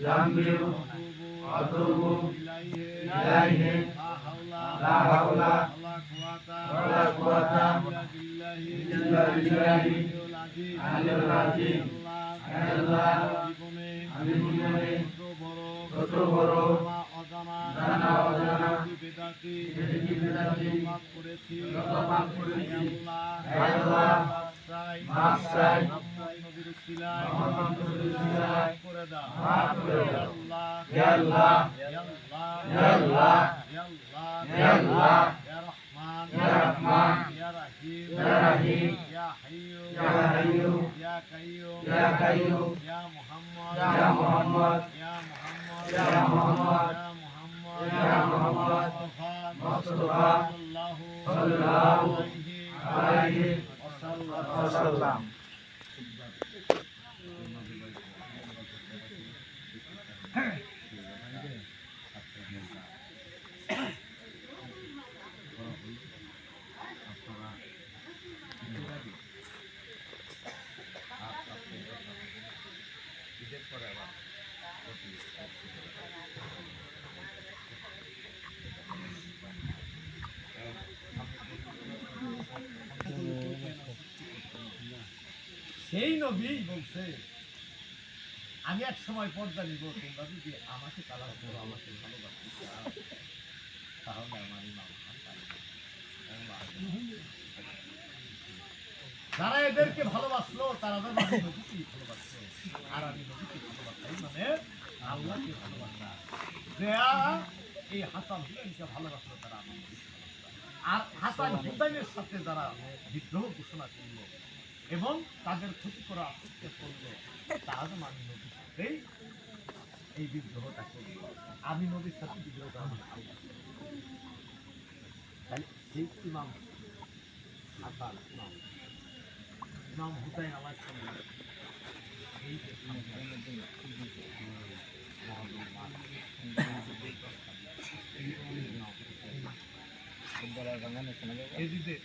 جنبي وأتوب إليه لا حول ولا قوة إلا بالله العلي العظيم আল্লাহ আমি জীবনে কত বড় জানা অজানা বেদাতি পাপ করেছি আল্লাহ মাফ চাই নবীর উসিলায় করে দাও ইয়া আল্লাহ ইয়া আল্লাহ ইয়া আল্লাহ ইয়া আল্লাহ ইয়া রহমান ইয়া রহমান ইয়া রহিম ইয়া রহিম ইয়া হাইয়্যু ইয়া হাইয়্যু ইয়া কাইয়্যুম ইয়া কাইয়্যুম ইয়া মুহাম্মদ ইয়া মুহাম্মদ ইয়া মুহাম্মদ ইয়া মুহাম্মদ ইয়া মুহাম্মদ মুস্তাফা সাল্লাল্লাহু আলাইহি ওয়াসাল্লাম সেই নবী বলছে আমি এক সময় পর্দা নিব, তোমরা যদি আমাকে তালাশ করো, আমাকে ভালোবাসতে চাও, তাহলে আমার ইমাম যারা এদেরকে ভালোবাসলো তারা নবীকে ভালোবাসলো, আর আমি নবীকে ভালোবাসাই মানে আল্লাহকে ভালোবাসা। দেয়া এই হাসান হুসাইনকে ভালোবাসলো, তারা আমার নবীকে ভালোবাসা। আর হাসান হুসাইনের সাথে যারা বিদ্রোহ ঘোষণা করলো এবং তাদের ক্ষতি করা চেষ্টা করলো, তাহলে আমি নবীর সাথেই এই বিদ্রোহটা করবো। আমি নবীর সাথে বিদ্রোহ করা ইমাম হাসান ইমাম হুসাইন আলাইহিস সালাম এই যে এই যে